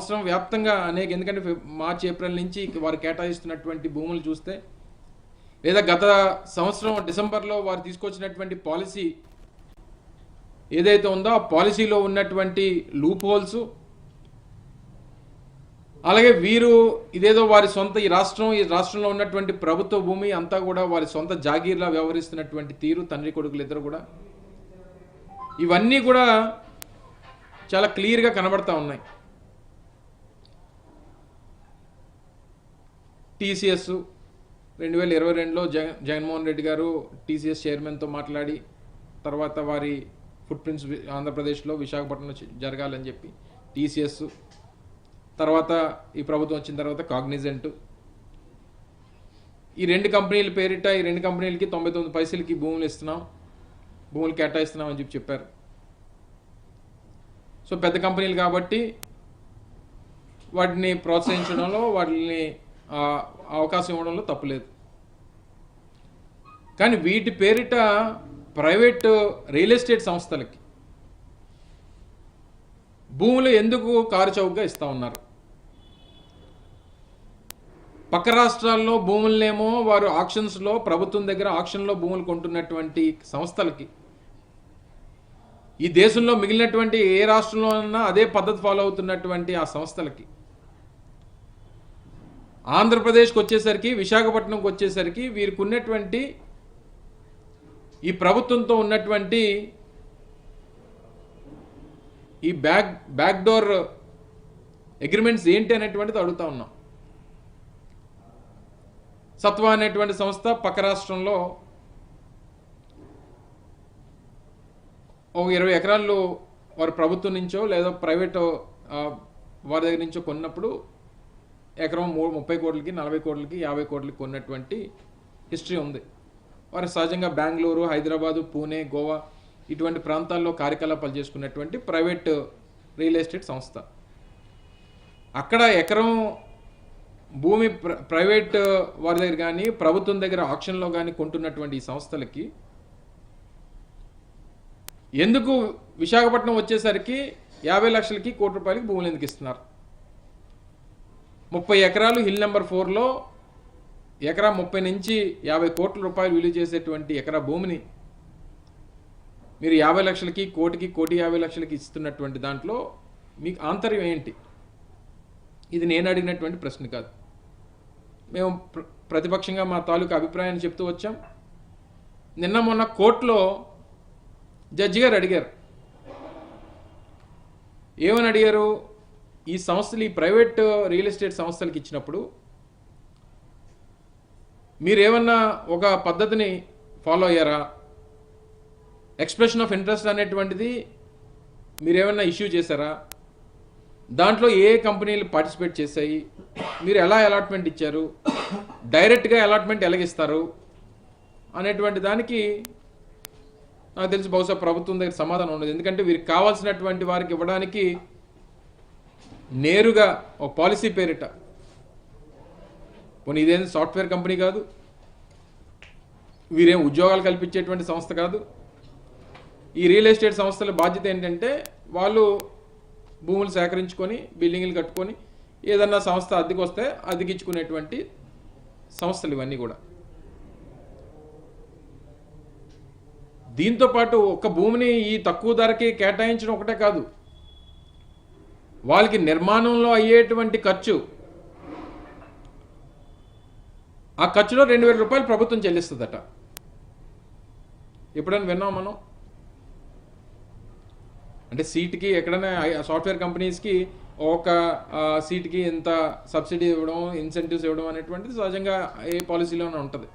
సంవత్సరం వ్యాప్తంగా అనేక, ఎందుకంటే మార్చి ఏప్రిల్ నుంచి వారు కేటాయిస్తున్నటువంటి భూములు చూస్తే, లేదా గత సంవత్సరం డిసెంబర్లో వారు తీసుకొచ్చినటువంటి పాలసీ ఏదైతే ఉందో ఆ పాలసీలో ఉన్నటువంటి లూప్ హోల్స్, అలాగే వీరు ఇదేదో వారి సొంత ఈ రాష్ట్రంలో ఉన్నటువంటి ప్రభుత్వ భూమి అంతా కూడా వారి సొంత జాగీర్లా వ్యవహరిస్తున్నటువంటి తీరు, తండ్రి కొడుకులు ఇద్దరు కూడా, ఇవన్నీ కూడా చాలా క్లియర్గా కనబడతా ఉన్నాయి. టీసీఎస్ 2022లో జగన్మోహన్ రెడ్డి గారు టీసీఎస్ చైర్మన్తో మాట్లాడి, తర్వాత వారి ఫుట్ ప్రింట్స్ ఆంధ్రప్రదేశ్లో విశాఖపట్నంలో జరగాలని చెప్పి టీసీఎస్, తర్వాత ఈ ప్రభుత్వం వచ్చిన తర్వాత కాగ్నిజెంట్, ఈ రెండు కంపెనీల పేరిట ఈ రెండు కంపెనీలకి 99 పైసలకి భూములు కేటాయిస్తున్నాం అని చెప్పారు. సో పెద్ద కంపెనీలు కాబట్టి వాటిని ప్రోత్సహించడంలో, వాటిని అవకాశం ఇవ్వడంలో తప్పులేదు. కానీ వీటి పేరిట ప్రైవేట్ రియల్ ఎస్టేట్ సంస్థలకి భూములు ఎందుకు కారు చౌకగా ఇస్తూ ఉన్నారు? పక్క రాష్ట్రాల్లో భూములనేమో వారు ఆక్షన్స్లో, ప్రభుత్వం దగ్గర ఆక్షన్లో భూములు కొంటున్నటువంటి సంస్థలకి, ఈ దేశంలో మిగిలినటువంటి ఏ రాష్ట్రంలో ఉన్నా అదే పద్ధతి ఫాలో అవుతున్నటువంటి ఆ సంస్థలకి, ఆంధ్రప్రదేశ్కి వచ్చేసరికి, విశాఖపట్నంకి వచ్చేసరికి వీరికి ఉన్నటువంటి ఈ ప్రభుత్వంతో ఉన్నటువంటి ఈ బ్యాక్డోర్ అగ్రిమెంట్స్ ఏంటి అనేటువంటిది అడుగుతా ఉన్నాం. సత్వా అనేటువంటి సంస్థ పక్క రాష్ట్రంలో ఒక 20 ఎకరాలు వారు ప్రభుత్వం నుంచో లేదా ప్రైవేట్ వారి దగ్గర నుంచో కొన్నప్పుడు ఎకరం 30 కోట్లకి, 40 కోట్లకి, 50 కోట్లకి కొన్నటువంటి హిస్టరీ ఉంది. వారు సహజంగా బెంగళూరు, హైదరాబాదు, పూణే, గోవా ఇటువంటి ప్రాంతాల్లో కార్యకలాపాలు చేసుకున్నటువంటి ప్రైవేట్ రియల్ ఎస్టేట్ సంస్థ. అక్కడ ఎకరం భూమి ప్రైవేట్ వారి దగ్గర కానీ, ప్రభుత్వం దగ్గర ఆక్షన్లో కానీ కొంటున్నటువంటి ఈ సంస్థలకి ఎందుకు విశాఖపట్నం వచ్చేసరికి 50 లక్షలకి, ₹1 కోటి భూములు ఎందుకు ఇస్తున్నారు? 30 ఎకరాలు హిల్ నెంబర్ 4లో ఎకరా 30 నుంచి 50 కోట్ల రూపాయలు విలువ చేసేటువంటి ఎకరా భూమిని మీరు 50 లక్షలకి, కోటికి, 1,50 లక్షలకి ఇస్తున్నటువంటి దాంట్లో మీకు ఆంతర్యం ఏంటి? ఇది నేను అడిగినటువంటి ప్రశ్న కాదు. మేము ప్రతిపక్షంగా మా తాలూకా అభిప్రాయాన్ని చెప్తూ వచ్చాం. నిన్న మొన్న కోర్టులో జడ్జి గారు అడిగారు, ఏమని అడిగారు? ఈ సంస్థలు, ఈ ప్రైవేట్ రియల్ ఎస్టేట్ సంస్థలకు ఇచ్చినప్పుడు మీరేమన్నా ఒక పద్ధతిని ఫాలో అయ్యారా? ఎక్స్ప్రెషన్ ఆఫ్ ఇంట్రెస్ట్ అనేటువంటిది మీరేమన్నా ఇష్యూ చేశారా? దాంట్లో ఏ కంపెనీలు పార్టిసిపేట్ చేశాయి? మీరు ఎలా అలాట్మెంట్ ఇచ్చారు? డైరెక్ట్గా అలాట్మెంట్ ఎలాగిస్తారు అనేటువంటి దానికి నాకు తెలిసి బహుశా ప్రభుత్వం దగ్గర సమాధానం ఉండదు. ఎందుకంటే వీరికి కావాల్సినటువంటి వారికి ఇవ్వడానికి నేరుగా ఒక పాలసీ పేరిట, పోనీ ఇదేం సాఫ్ట్వేర్ కంపెనీ కాదు, వీరేం ఉద్యోగాలు కల్పించేటువంటి సంస్థ కాదు. ఈ రియల్ ఎస్టేట్ సంస్థల బాధ్యత ఏంటంటే వాళ్ళు భూములు సేకరించుకొని, బిల్డింగ్లు కట్టుకొని, ఏదన్నా సంస్థ అద్దెకి వస్తే అద్దెకిచ్చుకునేటువంటి సంస్థలు ఇవన్నీ కూడా. దీంతోపాటు ఒక భూమిని ఈ తక్కువ ధరకి కేటాయించడం ఒకటే కాదు, వాళ్ళకి నిర్మాణంలో అయ్యేటువంటి ఖర్చు, ఆ ఖర్చులో ₹2,000 ప్రభుత్వం చెల్లిస్తుందట. ఎప్పుడైనా విన్నాం మనం? అంటే సీట్కి ఎక్కడైనా సాఫ్ట్వేర్ కంపెనీస్కి ఒక సీట్కి ఇంత సబ్సిడీ ఇవ్వడం, ఇన్సెంటివ్స్ ఇవ్వడం అనేటువంటిది సహజంగా ఏ పాలసీలోనే ఉంటుంది.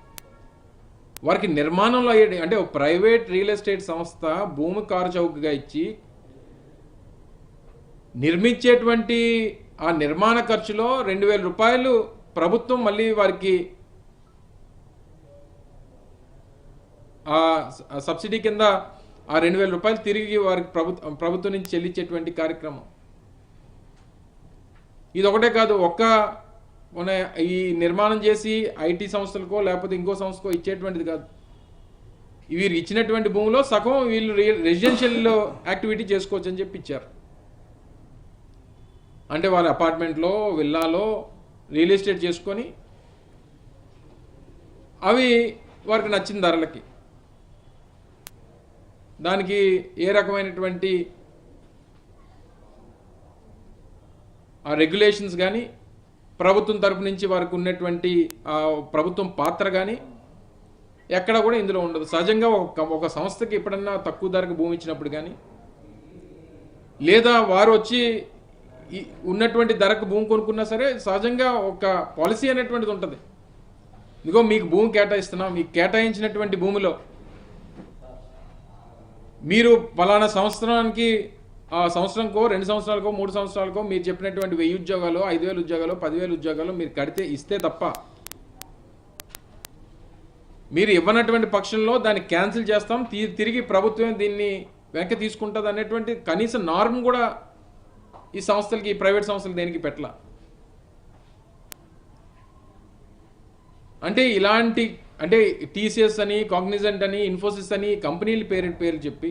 వారికి నిర్మాణంలో అయ్యే, అంటే ప్రైవేట్ రియల్ ఎస్టేట్ సంస్థ భూమి కారు చౌకగా ఇచ్చి నిర్మించేటువంటి ఆ నిర్మాణ ఖర్చులో ₹2,000 ప్రభుత్వం మళ్ళీ వారికి ఆ సబ్సిడీ కింద ఆ ₹2,000 తిరిగి వారికి ప్రభుత్వం నుంచి చెల్లించేటువంటి కార్యక్రమం. ఇది ఒకటే కాదు, ఈ నిర్మాణం చేసి ఐటీ సంస్థలకో లేకపోతే ఇంకో సంస్థకో ఇచ్చేటువంటిది కాదు. వీరు ఇచ్చినటువంటి భూమిలో సగం వీళ్ళు రెసిడెన్షియల్ యాక్టివిటీ చేసుకోవచ్చు అని చెప్పి ఇచ్చారు. అంటే వాళ్ళ అపార్ట్మెంట్లో విల్లాలో రియల్ ఎస్టేట్ చేసుకొని అవి వారికి నచ్చిన ధరలకి, దానికి ఏ రకమైనటువంటి ఆ రెగ్యులేషన్స్ కానీ ప్రభుత్వం తరపు నుంచి వారికి ఉన్నటువంటి ప్రభుత్వం పాత్ర కానీ ఎక్కడ కూడా ఇందులో ఉండదు. సహజంగా ఒక సంస్థకి ఎప్పుడన్నా తక్కువ ధరకు భూమి ఇచ్చినప్పుడు కానీ, లేదా వారు వచ్చి ఉన్నటువంటి ధరకు భూమి కొనుక్కున్నా సరే సహజంగా ఒక పాలసీ అనేటువంటిది ఉంటుంది. ఇదిగో మీకు భూమి కేటాయిస్తున్నాం, మీకు కేటాయించినటువంటి భూమిలో మీరు ఫలానా సంవత్సరానికి సంవత్సరంకో 2 సంవత్సరాలకో 3 సంవత్సరాలకో మీరు చెప్పినటువంటి 1000 ఉద్యోగాలు 5000 ఉద్యోగాలు 10,000 ఉద్యోగాలు మీరు కడితే ఇస్తే తప్ప మీరు ఇవ్వనటువంటి పక్షంలో దాన్ని క్యాన్సిల్ చేస్తాం, తిరిగి ప్రభుత్వం దీన్ని వెనక్కి తీసుకుంటుంది అనేటువంటి కనీస నార్మ్ కూడా ఈ సంస్థలకి, ఈ ప్రైవేట్ సంస్థలు దేనికి పెట్టాల. అంటే ఇలాంటి అంటే టీసీఎస్ అని, కాగ్నిజెంట్ అని, ఇన్ఫోసిస్ అని కంపెనీల పేరు చెప్పి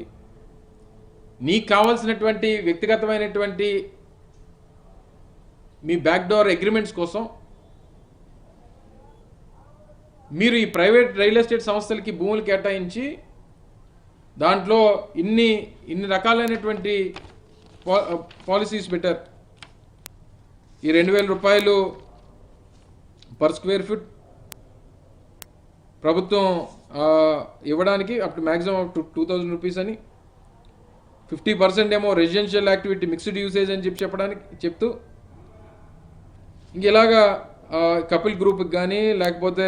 నీకు కావాల్సినటువంటి వ్యక్తిగతమైనటువంటి మీ బ్యాక్డోర్ అగ్రిమెంట్స్ కోసం మీరు ఈ ప్రైవేట్ రియల్ ఎస్టేట్ సంస్థలకి భూములు కేటాయించి దాంట్లో ఇన్ని రకాలైనటువంటి పాలసీస్ పెట్టారు. ఈ 2,000 రూపాయలు పర్ స్క్వేర్ ఫీట్ ప్రభుత్వం ఇవ్వడానికి అప్పుడు మ్యాక్సిమం 2,000 రూపీస్ అని, 50% ఏమో రెసిడెన్షియల్ యాక్టివిటీ మిక్స్డ్ యూసేజ్ అని చెప్తూ ఇంక ఇలాగా కపిల్ గ్రూప్కి కానీ, లేకపోతే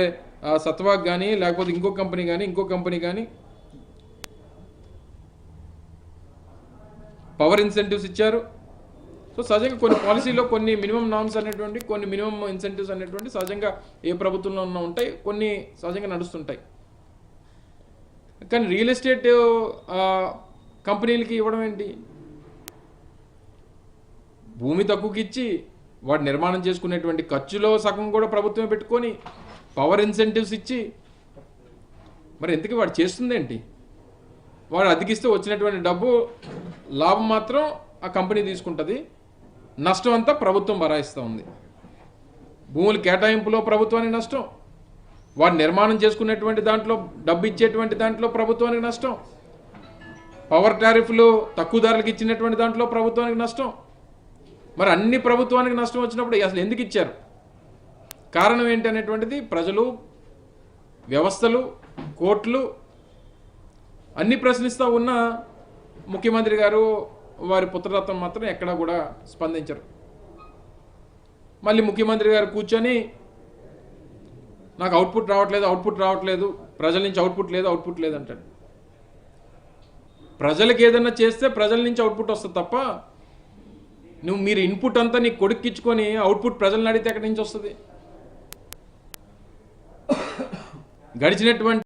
సత్వాక్ కానీ, లేకపోతే ఇంకో కంపెనీ కానీ పవర్ ఇన్సెంటివ్స్ ఇచ్చారు. సో సహజంగా కొన్ని పాలసీలో కొన్ని మినిమం నార్మ్స్ అనేటువంటి, కొన్ని మినిమం ఇన్సెంటివ్స్ అనేటువంటి సహజంగా ఏ ప్రభుత్వంలో ఉన్నా ఉంటాయి, కొన్ని సహజంగా నడుస్తుంటాయి. కానీ రియల్ ఎస్టేట్ కంపెనీలకి ఇవ్వడం ఏంటి? భూమి తక్కువకి ఇచ్చి వాడు నిర్మాణం చేసుకునేటువంటి ఖర్చులో సగం కూడా ప్రభుత్వమే పెట్టుకొని పవర్ ఇన్సెంటివ్స్ ఇచ్చి, మరి ఎందుకు వాడు చేస్తుందేంటి? వాడు అతికిస్తే వచ్చినటువంటి డబ్బు లాభం మాత్రం ఆ కంపెనీ తీసుకుంటుంది, నష్టం అంతా ప్రభుత్వం భరాయిస్తూ ఉంది. భూముల కేటాయింపులో ప్రభుత్వానికి నష్టం, వాడు నిర్మాణం చేసుకునేటువంటి దాంట్లో డబ్బు ఇచ్చేటువంటి దాంట్లో ప్రభుత్వానికి నష్టం, పవర్ టారిఫ్లు తక్కువ ధరలకు ఇచ్చినటువంటి దాంట్లో ప్రభుత్వానికి నష్టం. మరి అన్ని ప్రభుత్వానికి నష్టం వచ్చినప్పుడు అసలు ఎందుకు ఇచ్చారు? కారణం ఏంటి అనేటువంటిది ప్రజలు, వ్యవస్థలు, కోర్టులు అన్ని ప్రశ్నిస్తూ ఉన్న ముఖ్యమంత్రి గారు, వారి పుత్రరత్నం మాత్రం ఎక్కడా కూడా స్పందించరు. మళ్ళీ ముఖ్యమంత్రి గారు కూర్చొని నాకు అవుట్పుట్ రావట్లేదు, ప్రజల నుంచి అవుట్పుట్ లేదు అంటాడు. ప్రజలకు ఏదన్నా చేస్తే ప్రజల నుంచి అవుట్పుట్ వస్తుంది తప్ప మీరు ఇన్పుట్ అంతా నీ కొడుక్కిచ్చుకొని అవుట్పుట్ ప్రజలను అడిగితే ఎక్కడి నుంచి వస్తుంది? గడిచినటువంటి